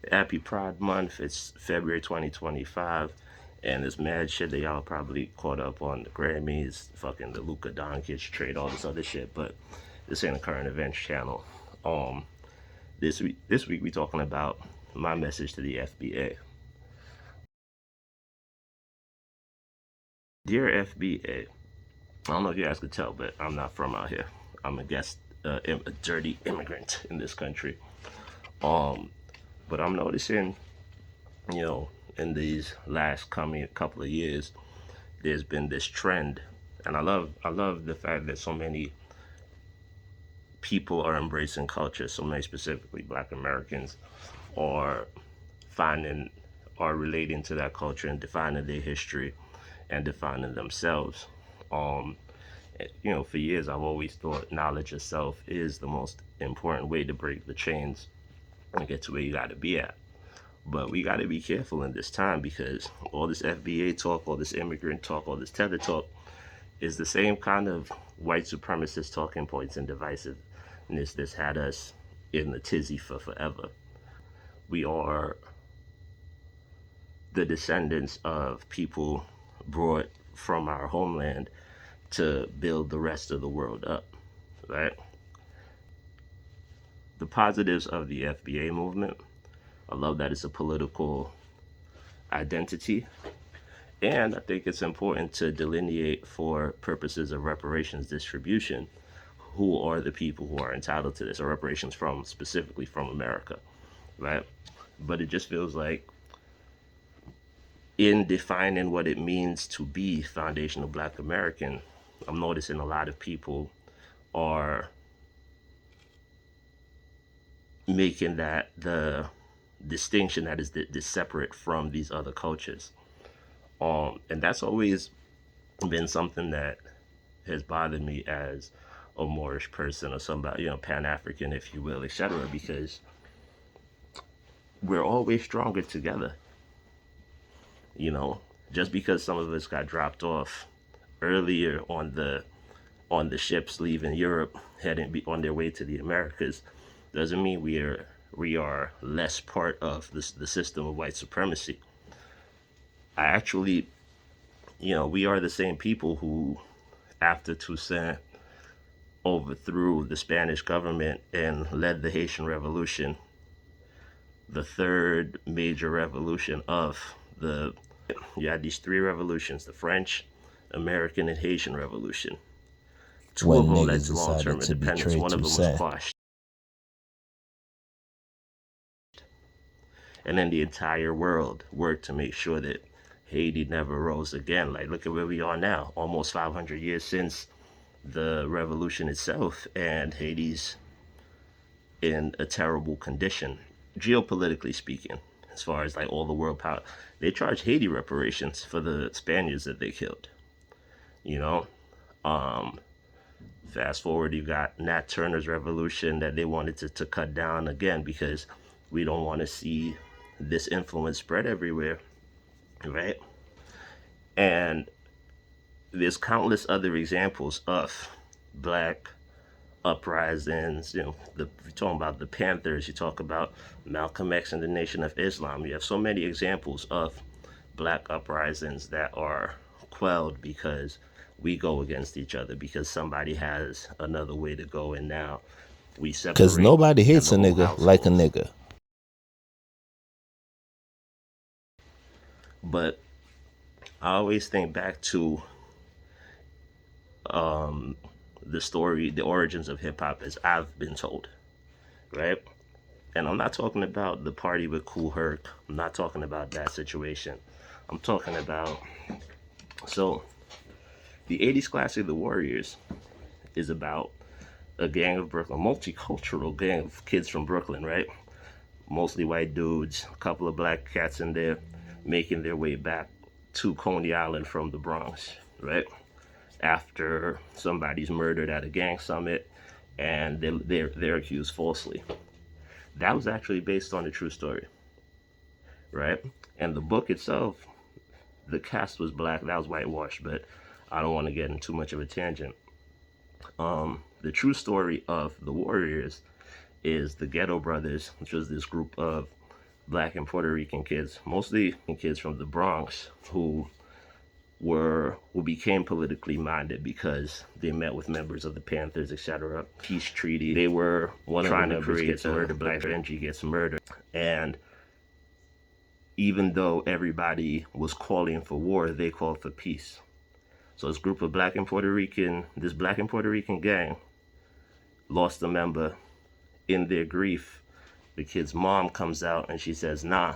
Happy Pride Month. It's February 2025, and there's mad shit that y'all probably caught up on the Grammys, fucking the Luka Doncic trade, all this other shit. But this ain't a current events channel. Um, this week we talking about my message to the FBA. Dear FBA, I don't know if you guys could tell, but I'm not from out here. I'm a guest, a dirty immigrant in this country. Um, but I'm noticing, you know, in these last coming couple of years, there's been this trend, and I love the fact that so many people are embracing culture. So many, specifically Black Americans, are finding are relating to that culture and defining their history and defining themselves. Um, for years I've always thought knowledge of self is the most important way to break the chains and get to where you got to be at. But we got to be careful in this time because all this FBA talk, all this immigrant talk, all this tether talk is the same kind of white supremacist talking points and divisiveness that's had us in the tizzy for forever. We are the descendants of people brought from our homeland to build the rest of the world up, right? The positives of the FBA movement, I love that it's a political identity. And I think it's important to delineate for purposes of reparations distribution who are the people who are entitled to this, or reparations from specifically from America, right? But it just feels like in defining what it means to be foundational Black American, I'm noticing a lot of people are making that the distinction that is separate from these other cultures. And that's always been something that has bothered me as a Moorish person or somebody, Pan African, if you will, etc. Because we're always stronger together. You know, just because some of us got dropped off earlier on the ships leaving Europe, heading on their way to the Americas, doesn't mean we are less part of the system of white supremacy. I actually, we are the same people who, after Toussaint overthrew the Spanish government and led the Haitian Revolution, the third major revolution of the. You had these three revolutions: the French, American, and Haitian Revolution. Two of when them led niggas to long-term decided to independence. betray One of them was Toussaint. quashed, and then the entire world worked to make sure that Haiti never rose again. Like, look at where we are now, almost 500 years since the revolution itself, and Haiti's in a terrible condition, geopolitically speaking, as far as like all the world power. They charge Haiti reparations for the Spaniards that they killed. You know, um, fast forward, you got Nat Turner's revolution that they wanted to cut down again because we don't want to see this influence spread everywhere, right? And there's countless other examples of black uprisings. You're talking about the Panthers, you talk about Malcolm X and the Nation of Islam. You have so many examples of black uprisings that are quelled because we go against each other, because somebody has another way to go, and now we Cause separate nobody and hates the a whole nigga like a households. nigga. But I always think back to um, the story, the origins of hip hop as I've been told, right? And I'm not talking about the party with Cool Herc. I'm not talking about that situation. I'm talking about, so the 80s classic The Warriors is about a gang of Brooklyn, multicultural gang of kids from Brooklyn, right? Mostly white dudes, a couple of black cats in there, making their way back to Coney Island from the Bronx, right? After somebody's murdered at a gang summit and they're accused falsely. That was actually based on a true story, right? And the book itself, the cast was black, that was whitewashed, but I don't want to get into too much of a tangent. The true story of the Warriors is the Ghetto Brothers, which was this group of Black and Puerto Rican kids, mostly kids from the Bronx, who became politically minded because they met with members of the Panthers, etc. Peace treaty. They were one trying to create gets murdered, Black Benji gets murdered, and even though everybody was calling for war, they called for peace. So this group of Black and Puerto Rican gang lost a member. In their grief, the kid's mom comes out and she says, nah.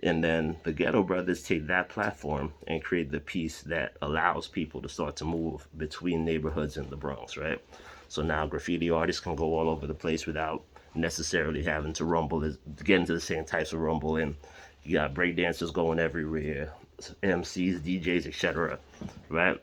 And then the Ghetto Brothers take that platform and create the peace that allows people to start to move between neighborhoods in the Bronx, right? So now graffiti artists can go all over the place without necessarily having to get into the same types of rumble. And you got breakdancers going everywhere, MCs, DJs, etc., right?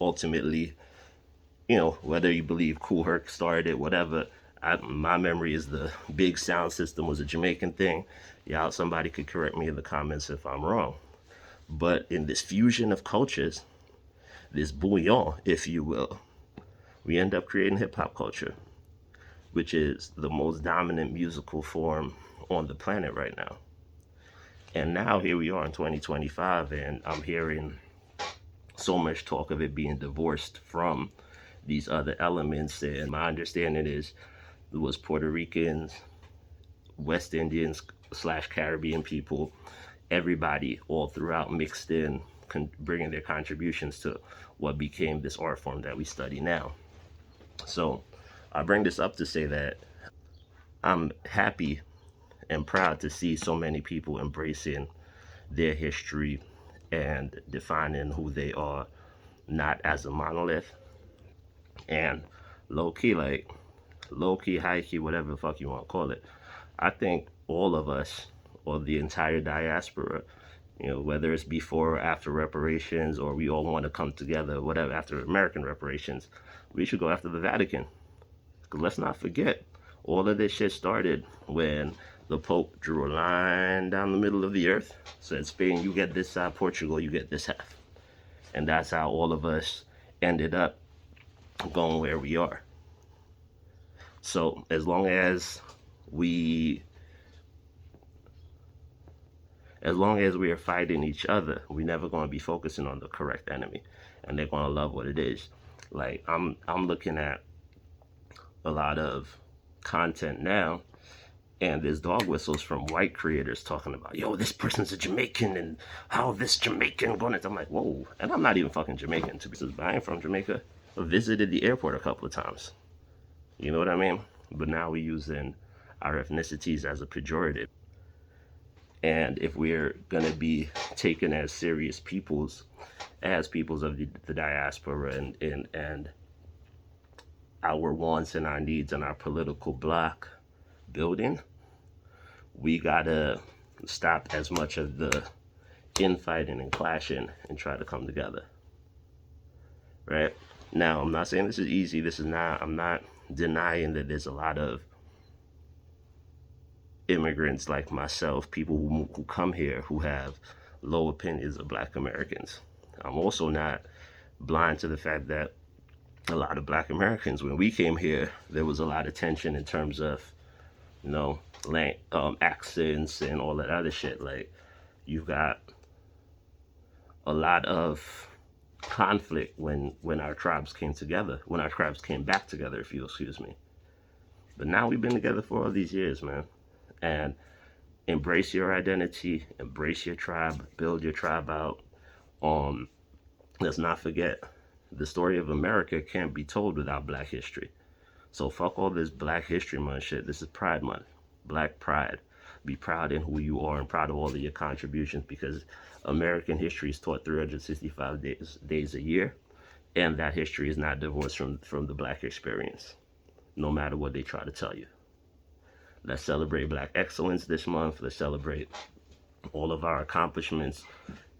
Ultimately, whether you believe Kool Herc started it, whatever, my memory is the big sound system was a Jamaican thing. Yeah, somebody could correct me in the comments if I'm wrong. But in this fusion of cultures, this bouillon, if you will, we end up creating hip hop culture, which is the most dominant musical form on the planet right now. And now here we are in 2025, and I'm hearing so much talk of it being divorced from these other elements. And my understanding is it was Puerto Ricans, West Indians / Caribbean people, everybody all throughout mixed in, bringing their contributions to what became this art form that we study now. So I bring this up to say that I'm happy and proud to see so many people embracing their history and defining who they are, not as a monolith. And low key, high key, whatever the fuck you want to call it, I think all of us, or the entire diaspora, whether it's before or after reparations, or we all want to come together, whatever, after American reparations, we should go after the Vatican. Because let's not forget, all of this shit started when the Pope drew a line down the middle of the earth, said, Spain, you get this side, Portugal, you get this half. And that's how all of us ended up going where we are. So as long as we are fighting each other, we're never going to be focusing on the correct enemy, and they're going to love what it is. Like I'm looking at a lot of content now, and there's dog whistles from white creators talking about, yo, this person's a Jamaican and how this Jamaican going to. I'm like, whoa. And I'm not even fucking Jamaican, to be honest. I am from Jamaica. I visited the airport a couple of times. You know what I mean? But now we're using our ethnicities as a pejorative. And if we're going to be taken as serious peoples, as peoples of the diaspora, and our wants and our needs and our political block building, we gotta stop as much of the infighting and clashing and try to come together. Right? Now, I'm not saying this is easy. I'm not denying that there's a lot of immigrants like myself, people who come here who have low opinions of Black Americans. I'm also not blind to the fact that a lot of Black Americans, when we came here, there was a lot of tension in terms of, accents and all that other shit. Like, you've got a lot of conflict when our tribes came back together, if you excuse me. But now we've been together for all these years, man. And embrace your identity, embrace your tribe, build your tribe out. Let's not forget, the story of America can't be told without Black history. So fuck all this Black History Month shit. This is Pride Month. Black pride. Be proud in who you are and proud of all of your contributions, because American history is taught 365 days a year, and that history is not divorced from the Black experience, no matter what they try to tell you. Let's celebrate Black excellence this month. Let's celebrate all of our accomplishments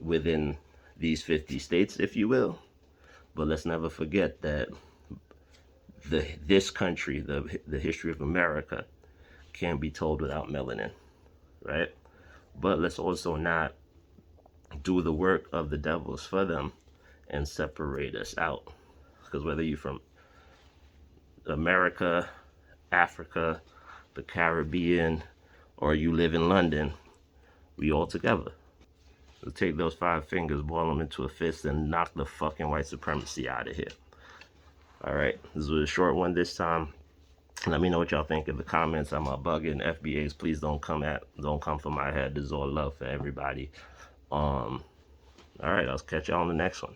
within these 50 states, if you will. But let's never forget that this country, the history of America, can't be told without melanin, right? But let's also not do the work of the devils for them and separate us out. Because whether you're from America, Africa, the Caribbean, or you live in London, we all together. We'll take those 5 fingers, boil them into a fist, and knock the fucking white supremacy out of here. All right, this was a short one this time. Let me know what y'all think in the comments. I'm bugging. FBAs, please don't come for my head. This is all love for everybody. All right, I'll catch y'all on the next one.